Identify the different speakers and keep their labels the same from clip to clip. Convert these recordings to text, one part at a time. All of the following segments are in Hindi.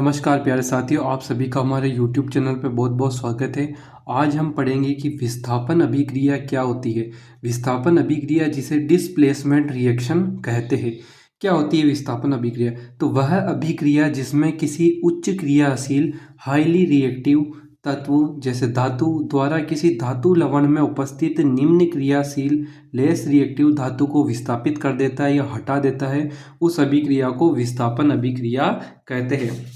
Speaker 1: नमस्कार प्यारे साथियों, आप सभी का हमारे YouTube चैनल पे बहुत बहुत स्वागत है। आज हम पढ़ेंगे कि विस्थापन अभिक्रिया क्या होती है। विस्थापन अभिक्रिया जिसे डिस्प्लेसमेंट रिएक्शन कहते हैं। क्या होती है विस्थापन अभिक्रिया? तो वह अभिक्रिया जिसमें किसी उच्च क्रियाशील हाईली रिएक्टिव तत्व जैसे धातु द्वारा किसी धातु लवण में उपस्थित निम्न क्रियाशील लेस रिएक्टिव धातु को विस्थापित कर देता है या हटा देता है, उस अभिक्रिया को विस्थापन अभिक्रिया कहते हैं।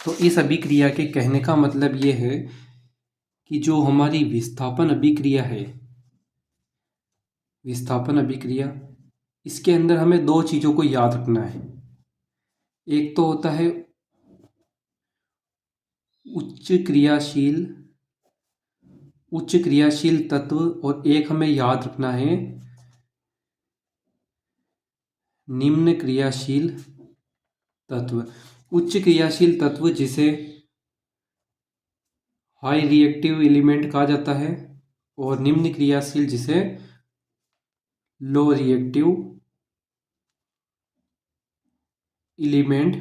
Speaker 1: तो इस अभिक्रिया के कहने का मतलब ये है कि जो हमारी विस्थापन अभिक्रिया है, विस्थापन अभिक्रिया, इसके अंदर हमें दो चीज़ों को याद रखना है। एक तो होता है उच्च क्रियाशील तत्व और एक हमें याद रखना है निम्न क्रियाशील तत्व। उच्च क्रियाशील तत्व जिसे हाई रिएक्टिव एलिमेंट कहा जाता है और निम्न क्रियाशील जिसे लो रिएक्टिव एलिमेंट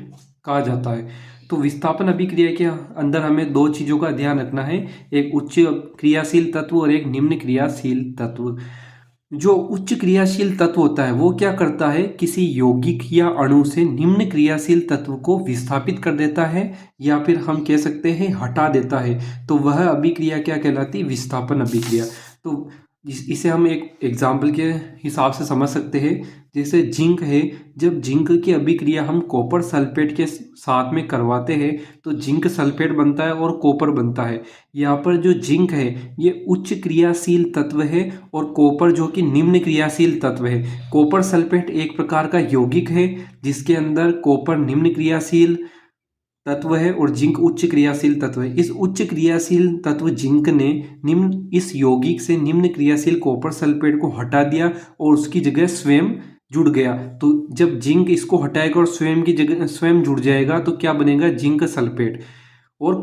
Speaker 1: कहा जाता है। तो विस्थापन अभिक्रिया के अंदर हमें दो चीज़ों का ध्यान रखना है, एक उच्च क्रियाशील तत्व और एक निम्न क्रियाशील तत्व। जो उच्च क्रियाशील तत्व होता है वो क्या करता है, किसी यौगिक या अणु से निम्न क्रियाशील तत्व को विस्थापित कर देता है या फिर हम कह सकते हैं हटा देता है। तो वह अभिक्रिया क्या कहलाती है, विस्थापन अभिक्रिया। तो इसे हम एक एग्जाम्पल के हिसाब से समझ सकते हैं। जैसे जिंक है, जब जिंक की अभिक्रिया हम कॉपर सल्फेट के साथ में करवाते हैं तो जिंक सल्फेट बनता है और कॉपर बनता है। यहाँ पर जो जिंक है ये उच्च क्रियाशील तत्व है और कॉपर जो कि निम्न क्रियाशील तत्व है। कॉपर सल्फेट एक प्रकार का यौगिक है जिसके अंदर कॉपर निम्न क्रियाशील तत्व है और जिंक उच्च क्रियाशील तत्व है। इस उच्च क्रियाशील तत्व जिंक ने निम्न इस यौगिक से निम्न क्रियाशील कॉपर सल्फेट को हटा दिया और उसकी जगह स्वयं जुड़ गया। तो जब जिंक इसको हटाएगा और स्वयं की जगह स्वयं जुड़ जाएगा तो क्या बनेगा, जिंक सल्फेट। और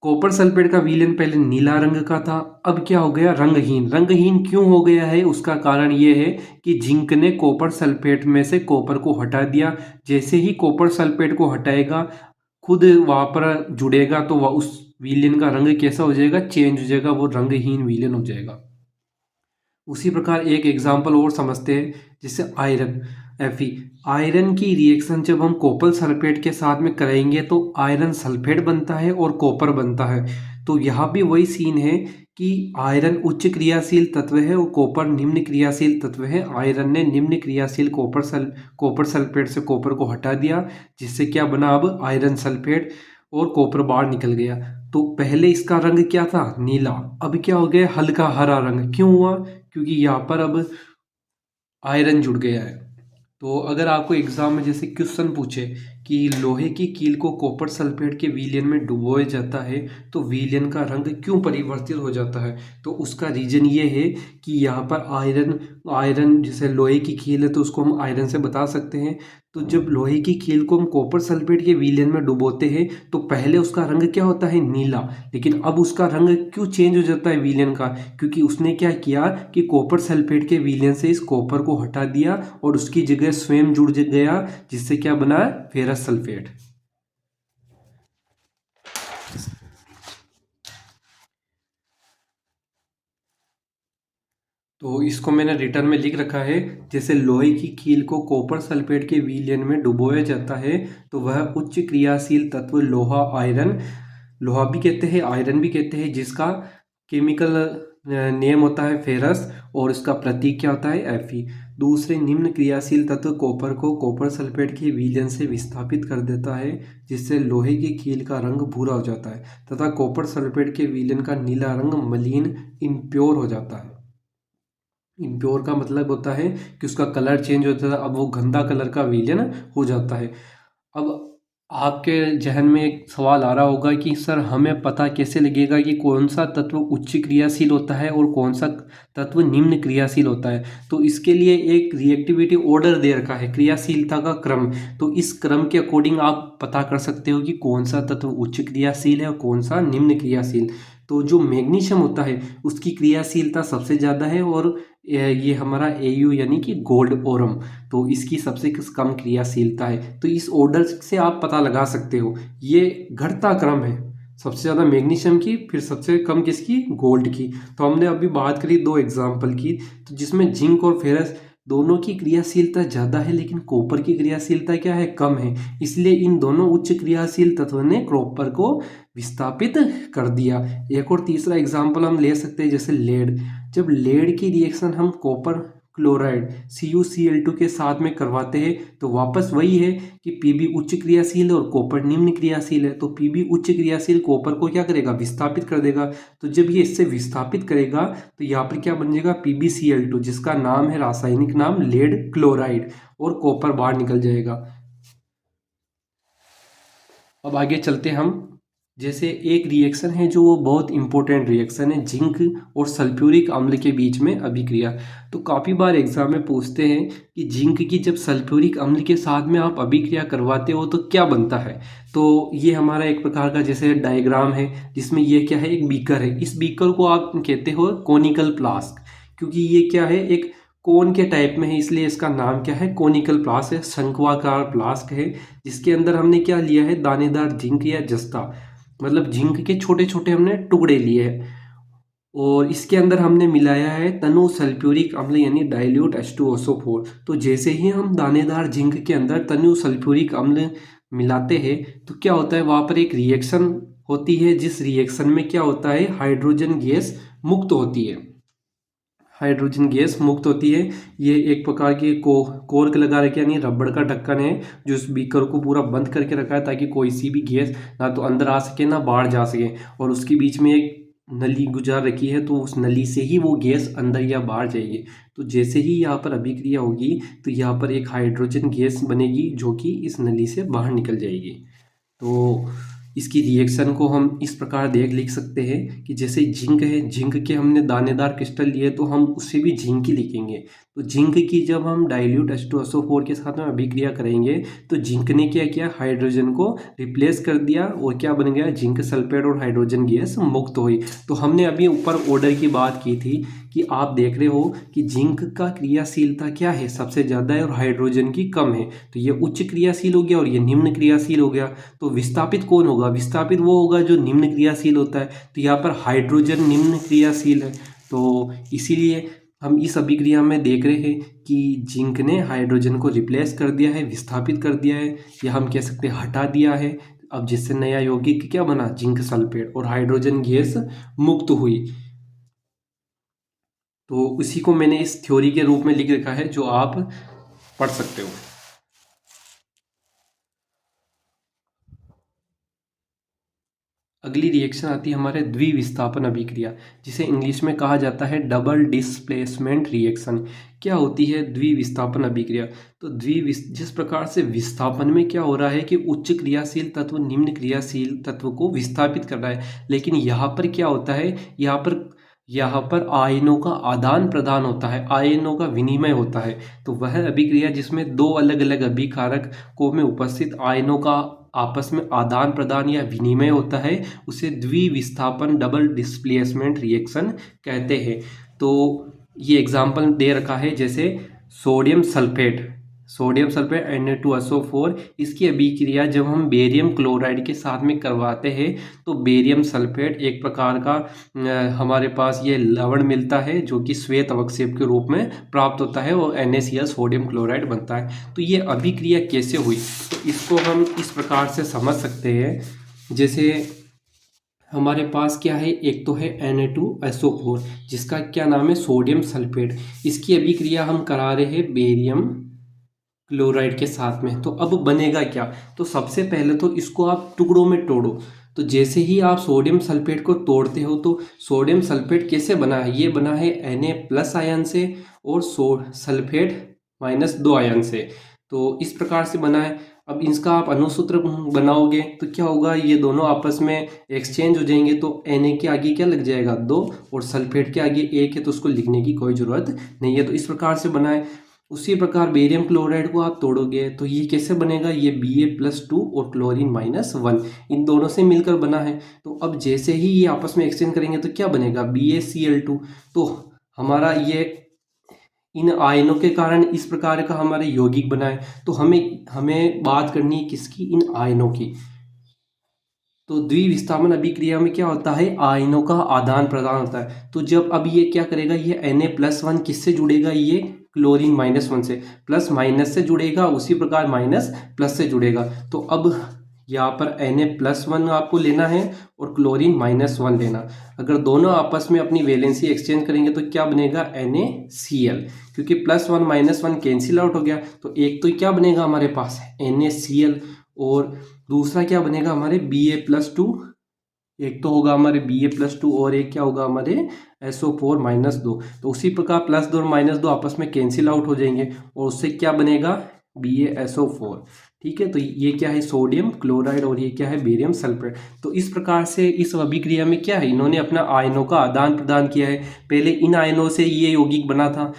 Speaker 1: कॉपर सल्फेट का विलयन पहले नीला रंग का था, अब क्या हो गया, रंगहीन। रंगहीन क्यों हो गया है, उसका कारण ये है कि जिंक ने कॉपर सल्फेट में से कॉपर को हटा दिया। जैसे ही कॉपर सल्फेट को हटाएगा, खुद वहाँ पर जुड़ेगा तो वह उस विलयन का रंग कैसा हो जाएगा, चेंज हो जाएगा, वो रंगहीन विलयन हो जाएगा। उसी प्रकार एक एग्जाम्पल और समझते हैं, जैसे आयरन Fe। आयरन की रिएक्शन जब हम कॉपर सल्फेट के साथ में करेंगे तो आयरन सल्फेट बनता है और कॉपर बनता है। तो यहाँ भी वही सीन है कि आयरन उच्च क्रियाशील तत्व है और कॉपर निम्न क्रियाशील तत्व है। आयरन ने निम्न क्रियाशील कॉपर सल्फेट से कॉपर को हटा दिया, जिससे क्या बना, अब आयरन सल्फेट और कॉपर बाहर निकल गया। तो पहले इसका रंग क्या था, नीला, अब क्या हो गया, हल्का हरा रंग। क्यों हुआ, क्योंकि यहाँ पर अब आयरन जुड़ गया है। तो अगर आपको एग्जाम में जैसे क्वेश्चन पूछे कि लोहे की कील को कॉपर सल्फेट के विलयन में डुबोया जाता है तो विलयन का रंग क्यों परिवर्तित हो जाता है, तो उसका रीजन ये है कि यहाँ पर आयरन जैसे लोहे की कील है तो उसको हम आयरन से बता सकते हैं। तो जब लोहे की कील को हम कॉपर सल्फेट के विलयन में डुबोते हैं तो पहले उसका रंग क्या होता है, नीला, लेकिन अब उसका रंग क्यों चेंज हो जाता है विलयन का, क्योंकि उसने क्या किया कि कॉपर सल्फेट के विलयन से इस कॉपर को हटा दिया और उसकी जगह स्वयं जुड़ गया, जिससे क्या बना, फेरस सल्फेट। तो इसको मैंने रिटर्न में लिख रखा है, जैसे लोहे की कील को कॉपर सल्फेट के विलयन में डुबोया जाता है तो वह उच्च क्रियाशील तत्व लोहा, आयरन, लोहा भी कहते हैं आयरन भी कहते हैं, जिसका केमिकल नेम होता है फेरस और इसका प्रतीक क्या होता है, Fe। दूसरे निम्न क्रियाशील तत्व कॉपर को कॉपर सल्फेट के विलयन से विस्थापित कर देता है, जिससे लोहे की कील का रंग भूरा हो जाता है तथा कॉपर सल्फेट के विलयन का नीला रंग मलिन, इम्प्योर हो जाता है। इम्प्योर का मतलब होता है कि उसका कलर चेंज होता है, अब वो गंदा कलर का विलयन हो जाता है। अब आपके जहन में एक सवाल आ रहा होगा कि सर हमें पता कैसे लगेगा कि कौन सा तत्व उच्च क्रियाशील होता है और कौन सा तत्व निम्न क्रियाशील होता है। तो इसके लिए एक रिएक्टिविटी ऑर्डर दे रखा है, क्रियाशीलता का क्रम। तो इस क्रम के अकॉर्डिंग आप पता कर सकते हो कि कौन सा तत्व उच्च क्रियाशील है और कौन सा निम्न क्रियाशील। तो जो मैग्नीशियम होता है उसकी क्रियाशीलता सबसे ज़्यादा है, और ये हमारा Au यानी कि गोल्ड ओरम, तो इसकी सबसे कम क्रियाशीलता है। तो इस ऑर्डर से आप पता लगा सकते हो, ये घटता क्रम है, सबसे ज़्यादा मैग्नीशियम की, फिर सबसे कम किसकी, गोल्ड की। तो हमने अभी बात करी दो एग्जाम्पल की, तो जिसमें जिंक और फेरस दोनों की क्रियाशीलता ज़्यादा है, लेकिन कॉपर की क्रियाशीलता क्या है, कम है। इसलिए इन दोनों उच्च क्रियाशील तत्वों ने कॉपर को विस्थापित कर दिया। एक और तीसरा एग्जाम्पल हम ले सकते हैं, जैसे लेड। जब लेड की रिएक्शन हम कॉपर क्लोराइड CuCl2 के साथ में करवाते हैं, तो वापस वही है कि Pb उच्च क्रियाशील है और कॉपर निम्न क्रियाशील है। तो Pb उच्च क्रियाशील कॉपर को क्या करेगा, विस्थापित कर देगा। तो जब ये इससे विस्थापित करेगा तो यहाँ पर क्या बन जाएगा, PbCl2, जिसका नाम है, रासायनिक नाम लेड क्लोराइड, और कॉपर बाहर निकल जाएगा। अब आगे चलते हम, जैसे एक रिएक्शन है जो वो बहुत इंपॉर्टेंट रिएक्शन है, जिंक और सल्फ्यूरिक अम्ल के बीच में अभिक्रिया। तो काफ़ी बार एग्जाम में पूछते हैं कि जिंक की जब सल्फ्यूरिक अम्ल के साथ में आप अभिक्रिया करवाते हो तो क्या बनता है। तो ये हमारा एक प्रकार का जैसे डायग्राम है, जिसमें ये क्या है, एक बीकर है। इस बीकर को आप कहते हो कोनिकल फ्लास्क, क्योंकि ये क्या है, एक कोन के टाइप में है, इसलिए इसका नाम क्या है, कोनिकल फ्लास्क है, शंक्वाकार फ्लास्क है। जिसके अंदर हमने क्या लिया है, दानेदार जिंक या जस्ता, मतलब जिंक के छोटे छोटे हमने टुकड़े लिए हैं, और इसके अंदर हमने मिलाया है तनु सल्फ्यूरिक अम्ल यानी डाइल्यूट H2SO4। तो जैसे ही हम दानेदार जिंक के अंदर तनु सल्फ्यूरिक अम्ल मिलाते हैं तो क्या होता है, वहाँ पर एक रिएक्शन होती है, जिस रिएक्शन में क्या होता है, हाइड्रोजन गैस मुक्त होती है। हाइड्रोजन गैस मुक्त होती है। ये एक प्रकार की कोर्क लगा रखे, यानी रबड़ का ढक्कन है, जो इस बीकर को पूरा बंद करके रखा है, ताकि कोई सी भी गैस ना तो अंदर आ सके ना बाहर जा सके। और उसके बीच में एक नली गुजार रखी है, तो उस नली से ही वो गैस अंदर या बाहर जाएगी। तो जैसे ही यहाँ पर अभिक्रिया होगी तो यहाँ पर एक हाइड्रोजन गैस बनेगी, जो कि इस नली से बाहर निकल जाएगी। तो इसकी रिएक्शन को हम इस प्रकार लिख सकते हैं कि जैसे जिंक है, जिंक के हमने दानेदार क्रिस्टल लिए, तो हम उससे भी जिंक ही लिखेंगे। तो जिंक की जब हम डाइल्यूट H2SO4 के साथ में अभिक्रिया करेंगे तो जिंक ने क्या किया, हाइड्रोजन को रिप्लेस कर दिया, और क्या बन गया, जिंक सल्फेट और हाइड्रोजन गैस मुक्त हुई। तो हमने अभी ऊपर ऑर्डर की बात की थी कि आप देख रहे हो कि जिंक का क्रियाशीलता क्या है, सबसे ज़्यादा है, और हाइड्रोजन की कम है। तो ये उच्च क्रियाशील हो गया और ये निम्न क्रियाशील हो गया। तो विस्थापित कौन होगा, विस्थापित वो होगा जो निम्न क्रियाशील होता है। तो यहाँ पर हाइड्रोजन निम्न क्रियाशील है, तो इसीलिए हम इस अभिक्रिया में देख रहे हैं कि जिंक ने हाइड्रोजन को रिप्लेस कर दिया है, विस्थापित कर दिया है, या हम कह सकते हैं हटा दिया है। अब जिससे नया यौगिक क्या बना, जिंक सल्फेट, और हाइड्रोजन गैस मुक्त हुई। तो उसी को मैंने इस थ्योरी के रूप में लिख रखा है, जो आप पढ़ सकते हो। अगली रिएक्शन आती है हमारे द्विविस्थापन अभिक्रिया, जिसे इंग्लिश में कहा जाता है डबल डिस्प्लेसमेंट रिएक्शन। क्या होती है द्विविस्थापन अभिक्रिया, तो जिस प्रकार से विस्थापन में क्या हो रहा है कि उच्च क्रियाशील तत्व निम्न क्रियाशील तत्व को विस्थापित कर रहा है, लेकिन यहाँ पर क्या होता है, यहाँ पर आयनों का आदान प्रदान होता है, आयनों का विनिमय होता है। तो वह अभिक्रिया जिसमें दो अलग अलग अभिकारकों में उपस्थित आयनों का आपस में आदान प्रदान या विनिमय होता है, उसे द्विविस्थापन डबल डिस्प्लेसमेंट रिएक्शन कहते हैं। तो ये एग्जाम्पल दे रखा है, जैसे सोडियम सल्फेट Na2SO4, इसकी अभिक्रिया जब हम बेरियम क्लोराइड के साथ में करवाते हैं तो बेरियम सल्फेट एक प्रकार का हमारे पास ये लवण मिलता है, जो कि श्वेत अवक्षेप के रूप में प्राप्त होता है, और NaCl सोडियम क्लोराइड बनता है। तो ये अभिक्रिया कैसे हुई, तो इसको हम इस प्रकार से समझ सकते हैं। जैसे हमारे पास क्या है, एक तो है Na2SO4, जिसका क्या नाम है, सोडियम सल्फेट। इसकी अभिक्रिया हम करा रहे हैं बेरियम क्लोराइड के साथ में। तो अब बनेगा क्या, तो सबसे पहले तो इसको आप टुकड़ों में तोड़ो। तो जैसे ही आप सोडियम सल्फेट को तोड़ते हो तो सोडियम सल्फेट कैसे बना है, ये बना है Na+ आयन से और सल्फेट -2 आयन से। तो इस प्रकार से बना है। अब इसका आप अनुसूत्र बनाओगे तो क्या होगा, ये दोनों आपस में एक्सचेंज हो जाएंगे। तो Na के आगे क्या लग जाएगा, 2, और सल्फेट के आगे 1 है, तो उसको लिखने की कोई ज़रूरत नहीं है। तो इस प्रकार से बना है। उसी प्रकार बेरियम क्लोराइड को आप तोड़ोगे तो ये कैसे बनेगा, ये Ba+2 और क्लोरीन -1 इन दोनों से मिलकर बना है। तो अब जैसे ही ये आपस में एक्सचेंज करेंगे तो क्या बनेगा, BaCl2। तो हमारा ये इन आयनों के कारण इस प्रकार का हमारे यौगिक बना है। तो हमें हमें बात करनी है किसकी, इन आयनों की। तो द्विविस्थापन अभिक्रिया में क्या होता है, आयनों का आदान प्रदान होता है। तो जब अब ये क्या करेगा, ये Na+1 किससे जुड़ेगा, ये क्लोरीन -1 से, प्लस माइनस से जुड़ेगा, उसी प्रकार माइनस प्लस से जुड़ेगा। तो अब यहाँ पर Na+1 आपको लेना है और क्लोरीन -1 लेना। अगर दोनों आपस में अपनी वैलेंसी एक्सचेंज करेंगे तो क्या बनेगा, NaCl, क्योंकि +1 -1 कैंसिल आउट हो गया। तो एक तो क्या बनेगा हमारे पास NaCl, और दूसरा क्या बनेगा हमारे Ba+2। एक तो होगा हमारे Ba+2 और एक क्या होगा हमारे SO4-2। तो उसी प्रकार +2 और -2 आपस में कैंसिल आउट हो जाएंगे और उससे क्या बनेगा, BaSO4। ठीक है, तो ये क्या है, सोडियम क्लोराइड, और ये क्या है, बेरियम सल्फेट। तो इस प्रकार से इस अभिक्रिया में क्या है, इन्होंने अपना आयनों का आदान प्रदान किया है। पहले इन आयनों से ये यौगिक बना था,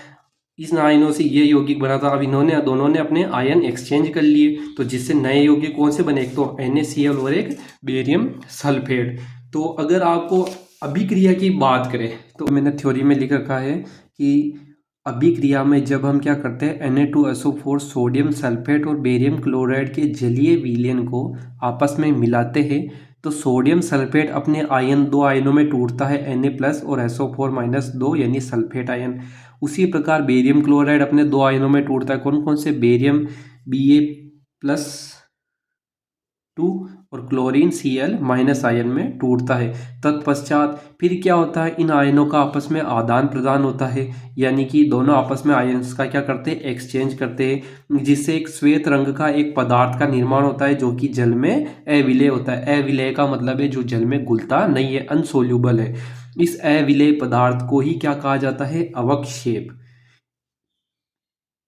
Speaker 1: इस आयनों से ये यौगिक बना था। अब इन्होंने दोनों ने अपने आयन एक्सचेंज कर लिए, तो जिससे नए यौगिक कौन से बने, एक तो NaCl और एक बेरियम सल्फेट। तो अगर आपको अभिक्रिया की बात करें तो मैंने थ्योरी में लिख रखा है कि अभिक्रिया में जब हम क्या करते हैं, Na2SO4 सोडियम सल्फेट और बेरियम क्लोराइड के जलीय विलयन को आपस में मिलाते हैं तो सोडियम सल्फेट अपने आयन दो आयनों में टूटता है, Na+ और SO4-2 यानी सल्फेट आयन। उसी प्रकार बेरियम क्लोराइड अपने दो आयनों में टूटता है, कौन कौन से, बेरियम Ba+2 और क्लोरीन Cl- आयन में टूटता है। तत्पश्चात फिर क्या होता है, इन आयनों का आपस में आदान प्रदान होता है, यानी कि दोनों आपस में आयन्स का क्या करते हैं, एक्सचेंज करते हैं, जिससे एक श्वेत रंग का एक पदार्थ का निर्माण होता है जो कि जल में अविलेय होता है। अविलेय का मतलब है जो जल में घुलता नहीं है, अनसोल्यूबल है। इस अविलेय पदार्थ को ही क्या कहा जाता है, अवक्षेप।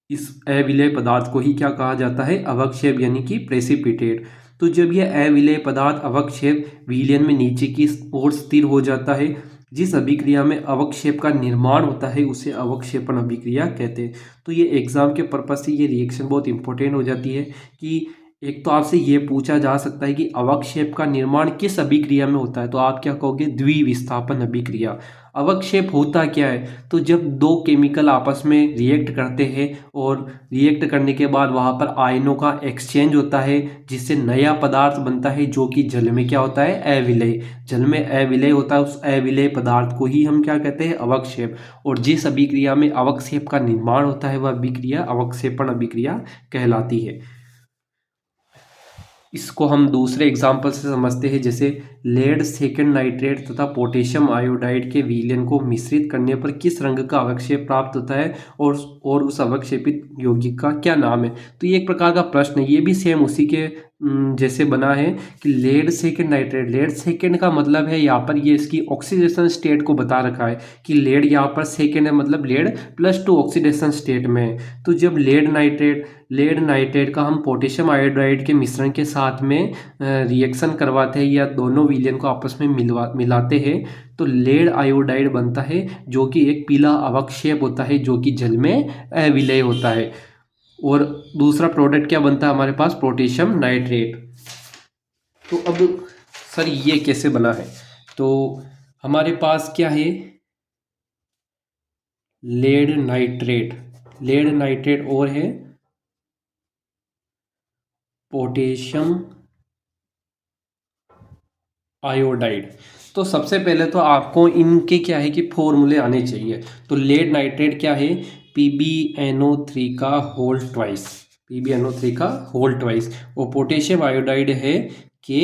Speaker 1: इस अविलेय पदार्थ को ही क्या कहा जाता है, अवक्षेप, यानी कि प्रेसिपिटेट। तो जब यह अविलेय पदार्थ अवक्षेप विलयन में नीचे की ओर स्थिर हो जाता है, जिस अभिक्रिया में अवक्षेप का निर्माण होता है उसे अवक्षेपण अभिक्रिया कहते हैं। तो ये एग्जाम के पर्पज से ये रिएक्शन बहुत इंपॉर्टेंट हो जाती है कि एक तो आपसे ये पूछा जा सकता है कि अवक्षेप का निर्माण किस अभिक्रिया में होता है, तो आप क्या कहोगे, द्विविस्थापन अभिक्रिया। अवक्षेप होता क्या है, तो जब दो केमिकल आपस में रिएक्ट करते हैं और रिएक्ट करने के बाद वहाँ पर आयनों का एक्सचेंज होता है, जिससे नया पदार्थ बनता है जो कि जल में क्या होता है, अविलेय। जल में अविलेय होता है, उस अविलेय पदार्थ को ही हम क्या कहते हैं, अवक्षेप। और जिस अभिक्रिया में अवक्षेप का निर्माण होता है वह अभिक्रिया अवक्षेपण अभिक्रिया कहलाती है। इसको हम दूसरे एग्जाम्पल से समझते हैं, जैसे लेड सेकेंड नाइट्रेट तथा पोटेशियम आयोडाइड के विलयन को मिश्रित करने पर किस रंग का अवक्षेप प्राप्त होता है और उस अवक्षेपित यौगिक का क्या नाम है। तो ये एक प्रकार का प्रश्न है, ये भी सेम उसी के जैसे बना है कि lead second nitrate. Lead second का मतलब है यहाँ पर ये इसकी ऑक्सीडेशन स्टेट को बता रखा है कि लेड यहाँ पर सेकेंड है, मतलब लेड +2 ऑक्सीडेशन स्टेट में है। तो जब लेड नाइट्रेट का हम पोटेशियम आयोडाइड के मिश्रण के साथ में रिएक्शन करवाते हैं या दोनों विलयन को आपस में मिलाते हैं तो लेड आयोडाइड बनता है, जो कि एक पीला अवक्षेप होता है जो कि जल में अविलेय होता है। और दूसरा प्रोडक्ट क्या बनता है हमारे पास, पोटेशियम नाइट्रेट। तो अब सर ये कैसे बना है, तो हमारे पास क्या है, लेड नाइट्रेट और है पोटेशियम आयोडाइड। तो सबसे पहले तो आपको इनके क्या है कि फॉर्मूले आने चाहिए। तो लेड नाइट्रेट क्या है, PbNO3 का होल ट्वाइस, और पोटेशियम आयोडाइड है Ki।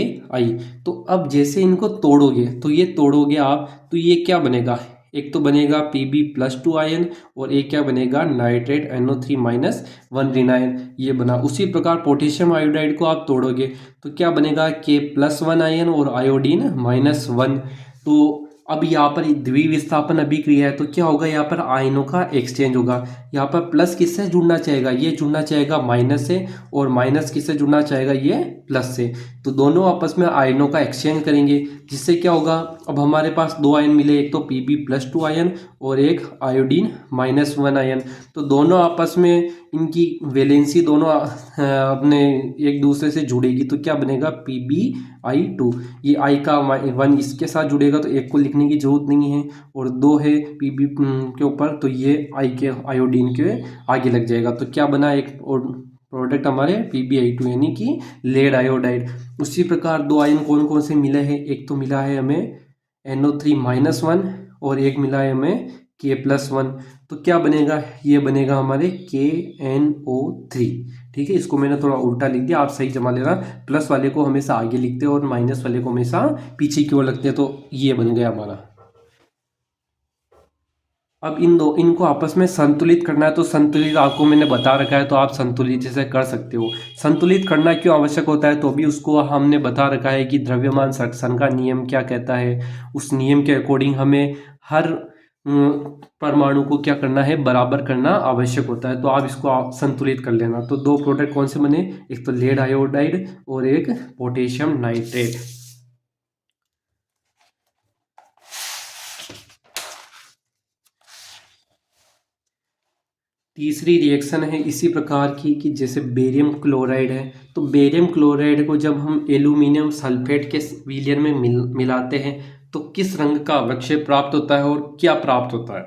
Speaker 1: तो अब जैसे इनको तोड़ोगे तो ये तोड़ोगे आप तो ये क्या बनेगा, एक तो बनेगा Pb+2 आयन और एक क्या बनेगा, नाइट्रेट NO3-1 रिनायन, ये बना। उसी प्रकार पोटेशियम आयोडाइड को आप तोड़ोगे तो क्या बनेगा, K+1 आयन और आयोडीन -1। तो अब यहाँ पर द्विविस्थापन अभिक्रिया है तो क्या होगा, यहाँ पर आयनों का एक्सचेंज होगा। यहाँ पर प्लस किससे जुड़ना चाहेगा, ये जुड़ना चाहेगा माइनस से, और माइनस किससे जुड़ना चाहेगा, ये प्लस से। तो दोनों आपस में आयनों का एक्सचेंज करेंगे, जिससे क्या होगा, अब हमारे पास दो आयन मिले, एक तो Pb+2 आयन और एक आयोडीन -1 आयन। तो दोनों आपस में इनकी वैलेंसी दोनों अपने एक दूसरे से जुड़ेगी, तो क्या बनेगा Pbi2। ये I का 1 इसके साथ जुड़ेगा तो एक को लिखने की जरूरत नहीं है, और 2 है Pb के ऊपर, तो ये I के आयोडीन के आगे लग जाएगा। तो क्या बना, एक प्रोडक्ट हमारे Pbi2 यानी कि लेड आयोडाइड। उसी प्रकार दो आयन कौन कौन से मिले हैं, एक तो मिला है हमें NO3-1 और एक मिला है हमें K+1। तो क्या बनेगा, ये बनेगा हमारे KNO3। ठीक है, इसको मैंने थोड़ा उल्टा लिख दिया, आप सही जमा लेना। प्लस वाले को हमेशा आगे लिखते हैं और माइनस वाले को हमेशा पीछे की ओर लगते हैं। तो ये बन गया हमारा। अब इनको आपस में संतुलित करना है, तो संतुलित आपको मैंने बता रखा है, तो आप संतुलित जैसे कर सकते हो। संतुलित करना क्यों आवश्यक होता है, तो भी उसको हमने बता रखा है कि द्रव्यमान संरक्षण का नियम क्या कहता है। उस नियम के अकॉर्डिंग हमें हर परमाणु को क्या करना है, बराबर करना आवश्यक होता है। तो आप इसको संतुलित कर लेना। तो दो प्रोडक्ट कौन से बने, एक तो लेड आयोडाइड और एक पोटेशियम नाइट्रेट। तीसरी रिएक्शन है इसी प्रकार की कि जैसे बेरियम क्लोराइड है, तो बेरियम क्लोराइड को जब हम एल्यूमिनियम सल्फेट के विलयन में मिलाते हैं तो किस रंग का अवक्षेप प्राप्त होता है और क्या प्राप्त होता है।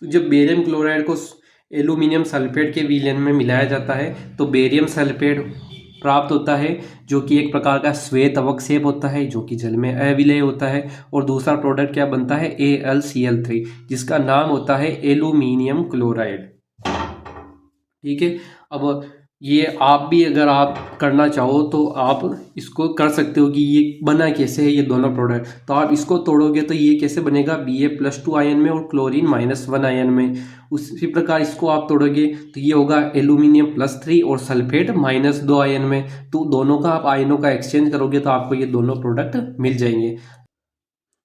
Speaker 1: तो जब बेरियम क्लोराइड को एल्यूमिनियम सल्फेट के विलयन में मिलाया जाता है तो बेरियम सल्फेट प्राप्त होता है, जो कि एक प्रकार का श्वेत अवक्षेप होता है, जो कि जल में अविलेय होता है। और दूसरा प्रोडक्ट क्या बनता है, AlCl3, जिसका नाम होता है एल्यूमिनियम क्लोराइड। ठीक है, अब ये आप भी अगर आप करना चाहो तो आप इसको कर सकते हो कि ये बना कैसे है, ये दोनों प्रोडक्ट। तो आप इसको तोड़ोगे तो ये कैसे बनेगा, Ba+2 आयन में और क्लोरीन -1 आयन में। उसी प्रकार इसको आप तोड़ोगे तो ये होगा एल्यूमिनियम +3 और सल्फेट -2 आयन में। तो दोनों का आप आयनों का एक्सचेंज करोगे तो आपको ये दोनों प्रोडक्ट मिल जाएंगे।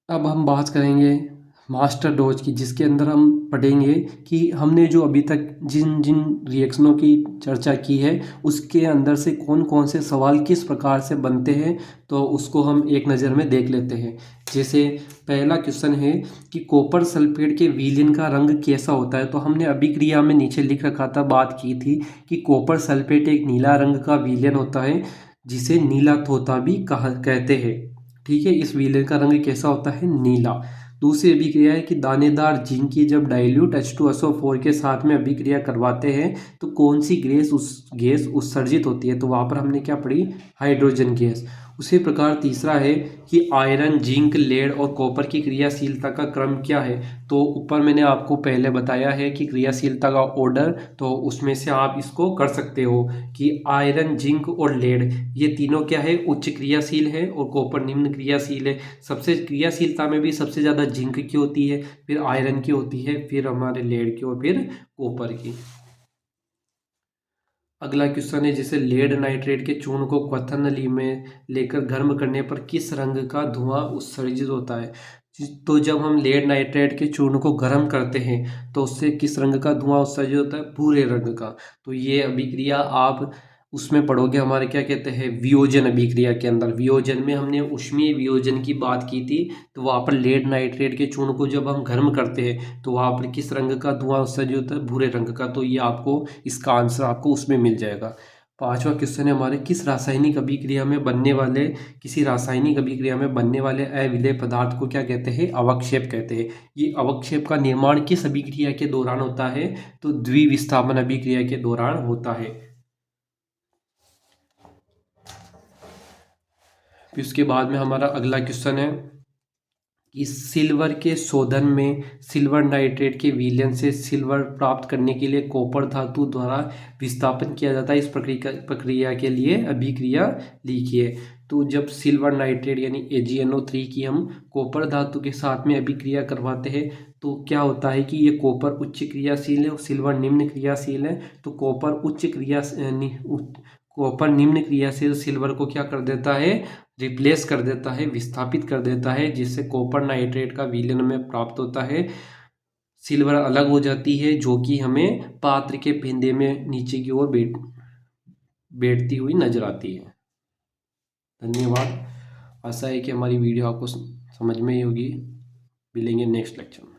Speaker 1: अब हम बात करेंगे मास्टर डोज की, जिसके अंदर हम पढ़ेंगे कि हमने जो अभी तक जिन जिन रिएक्शनों की चर्चा की है उसके अंदर से कौन कौन से सवाल किस प्रकार से बनते हैं, तो उसको हम एक नज़र में देख लेते हैं। जैसे पहला क्वेश्चन है कि कॉपर सल्फेट के विलयन का रंग कैसा होता है। तो हमने अभिक्रिया में नीचे लिख रखा था, बात की थी कि कॉपर सल्फेट एक नीला रंग का विलयन होता है, जिसे नीला तोता भी कहते हैं। ठीक है, इस विलयन का रंग कैसा होता है, नीला। दूसरी अभिक्रिया है कि दानेदार जिंक की जब डाइल्यूट H2SO4 के साथ में अभिक्रिया करवाते हैं तो कौन सी गैस उत्सर्जित होती है। तो वहाँ पर हमने क्या पढ़ी, हाइड्रोजन गैस। उसी प्रकार तीसरा है कि आयरन, जिंक, लेड और कॉपर की क्रियाशीलता का क्रम क्या है। तो ऊपर मैंने आपको पहले बताया है कि क्रियाशीलता का ऑर्डर, तो उसमें से आप इसको कर सकते हो कि आयरन, जिंक और लेड ये तीनों क्या है, उच्च क्रियाशील है और कॉपर निम्न क्रियाशील है। सबसे क्रियाशीलता में भी सबसे ज़्यादा जिंक की होती है, फिर आयरन की होती है, फिर हमारे लेड की और फिर कॉपर की। अगला क्वेश्चन है जैसे लेड नाइट्रेट के चूर्ण को क्वथन नली में लेकर गर्म करने पर किस रंग का धुआं उत्सर्जित होता है। तो जब हम लेड नाइट्रेट के चूर्ण को गर्म करते हैं तो उससे किस रंग का धुआं उत्सर्जित होता है, भूरे रंग का। तो ये अभिक्रिया आप उसमें पढ़ोगे, हमारे क्या कहते हैं, वियोजन अभिक्रिया के अंदर। वियोजन में हमने ऊष्मीय वियोजन की बात की थी, तो वहाँ पर लेड नाइट्रेट के चूर्ण को जब हम गर्म करते हैं तो वहाँ पर किस रंग का धुआं उत्सर्जित होता है, भूरे रंग का। तो ये आपको इसका आंसर आपको उसमें मिल जाएगा। पांचवा क्वेश्चन है हमारे, किसी रासायनिक अभिक्रिया में बनने वाले अविलेय पदार्थ को क्या कहते हैं, अवक्षेप कहते हैं। ये अवक्षेप का निर्माण किस अभिक्रिया के दौरान होता है, तो द्विविस्थापन अभिक्रिया के दौरान होता है। फिर उसके बाद में हमारा अगला क्वेश्चन है कि सिल्वर के शोधन में सिल्वर नाइट्रेट के विलयन से सिल्वर प्राप्त करने के लिए कॉपर धातु द्वारा विस्थापन किया जाता है। इस प्रक्रिया के लिए अभिक्रिया लिखिए। तो जब सिल्वर नाइट्रेट यानी AgNO3 की हम कॉपर धातु के साथ में अभिक्रिया करवाते हैं तो क्या होता है कि ये कॉपर उच्च क्रियाशील है और सिल्वर निम्न क्रियाशील है। तो कॉपर निम्न क्रियाशील सिल्वर को क्या कर देता है, रिप्लेस कर देता है, विस्थापित कर देता है, जिससे कॉपर नाइट्रेट का विलयन में प्राप्त होता है। सिल्वर अलग हो जाती है, जो कि हमें पात्र के पेंदे में नीचे की ओर बैठती हुई नजर आती है। धन्यवाद। आशा है कि हमारी वीडियो आपको समझ में ही होगी। मिलेंगे नेक्स्ट लेक्चर में।